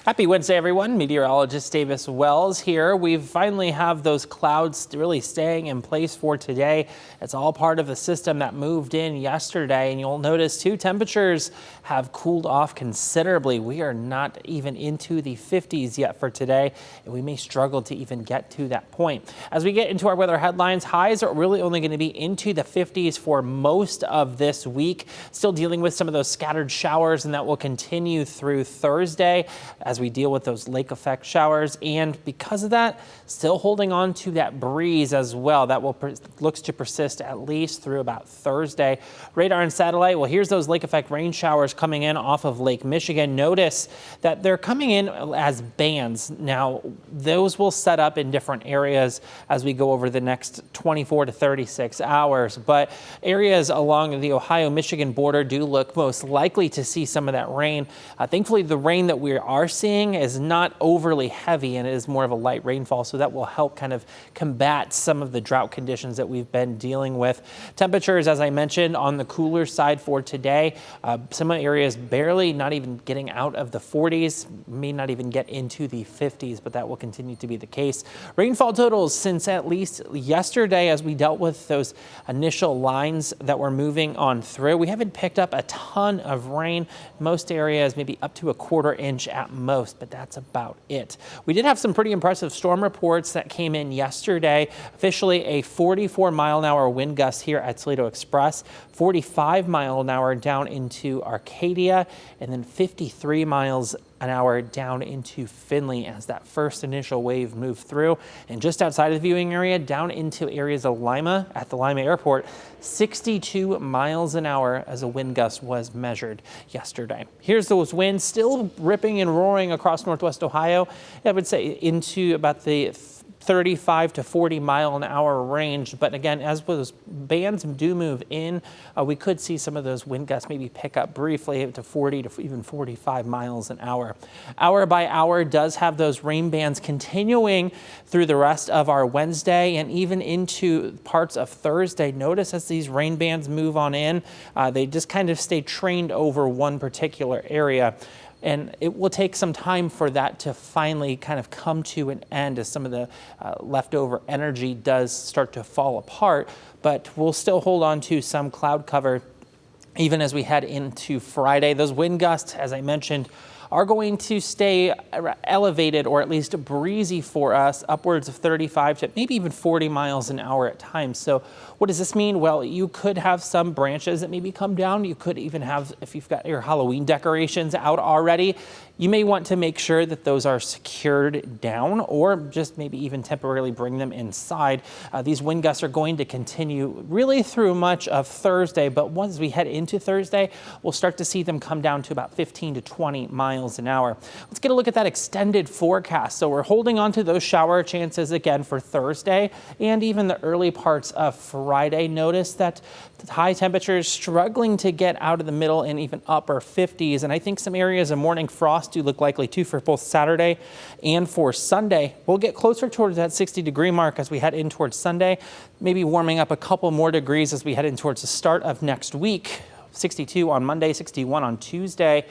Happy Wednesday, everyone. Meteorologist Davis Wells here. We finally have those clouds really staying in place for today. It's all part of the system that moved in yesterday, and you'll notice too, temperatures have cooled off considerably. We are not even into the 50s yet for today, and we may struggle to even get to that point. As we get into our weather headlines, highs are really only going to be into the 50s for most of this week. Still dealing with some of those scattered showers, and that will continue through Thursday as we deal with those lake effect showers. And because of that, still holding on to that breeze as well. That will looks to persist at least through about Thursday. Radar and satellite, well, here's those lake effect rain showers coming in off of Lake Michigan. Notice that they're coming in as bands. Now, those will set up in different areas as we go over the next 24 to 36 hours. But areas along the Ohio-Michigan border do look most likely to see some of that rain. Thankfully, the rain that we are seeing is not overly heavy, and it is more of a light rainfall, so that will help kind of combat some of the drought conditions that we've been dealing with. Temperatures, as I mentioned, on the cooler side for today. Some areas barely not even getting out of the 40s, may not even get into the 50s, but that will continue to be the case. Rainfall totals since at least yesterday, as we dealt with those initial lines that were moving on through, we haven't picked up a ton of rain. Most areas maybe up to a quarter inch at most, but that's about it. We did have some pretty impressive storm reports that came in yesterday. Officially a 44-mile-an-hour wind gust here at Toledo Express, 45-mile-an-hour down into Arcadia, and then 53 miles an hour down into Findlay as that first initial wave moved through. And just outside of the viewing area, down into areas of Lima at the Lima Airport, 62 miles an hour as a wind gust was measured yesterday. Here's those winds still ripping and roaring across Northwest Ohio. I would say into about the 35 to 40 mile an hour range. But again, as those bands do move in, we could see some of those wind gusts maybe pick up briefly to 40 to even 45 miles an hour. Hour by hour does have those rain bands continuing through the rest of our Wednesday and even into parts of Thursday. Notice as these rain bands move on in, they just kind of stay trained over one particular area. And it will take some time for that to finally kind of come to an end as some of the leftover energy does start to fall apart. But we'll still hold on to some cloud cover even as we head into Friday. Those wind gusts, as I mentioned, are going to stay elevated or at least breezy for us, upwards of 35 to maybe even 40 miles an hour at times. So what does this mean? Well, you could have some branches that maybe come down. You could even have, if you've got your Halloween decorations out already, you may want to make sure that those are secured down or just maybe even temporarily bring them inside. These wind gusts are going to continue really through much of Thursday, but once we head into Thursday, we'll start to see them come down to about 15 to 20 miles an hour. Let's get a look at that extended forecast. So we're holding on to those shower chances again for Thursday and even the early parts of Friday. Notice that the high temperatures struggling to get out of the middle and even upper 50s. And I think some areas of morning frost do look likely too for both Saturday and for Sunday. We'll get closer towards that 60-degree mark as we head in towards Sunday, maybe warming up a couple more degrees as we head in towards the start of next week. 62 on Monday, 61 on Tuesday.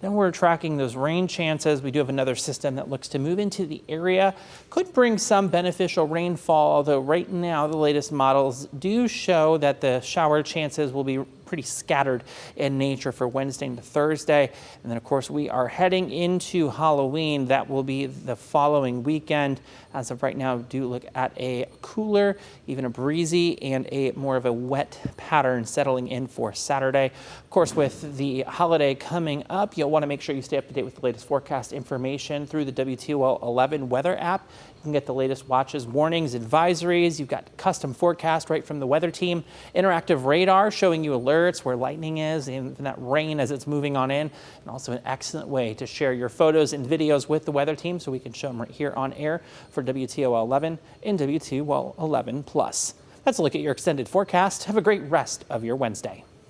Then we're tracking those rain chances. We do have another system that looks to move into the area. Could bring some beneficial rainfall, although right now the latest models do show that the shower chances will be pretty scattered in nature for Wednesday into Thursday. And then, of course, we are heading into Halloween. That will be the following weekend. As of right now, do look at a cooler, even a breezy, and a more of a wet pattern settling in for Saturday. Of course, with the holiday coming up, you'll want to make sure you stay up to date with the latest forecast information through the WTOL 11 weather app. You can get the latest watches, warnings, advisories. You've got custom forecast right from the weather team, interactive radar showing you alerts where lightning is and that rain as it's moving on in, and also an excellent way to share your photos and videos with the weather team so we can show them right here on air for WTOL 11 and WTOL 11 Plus. That's a look at your extended forecast. Have a great rest of your Wednesday.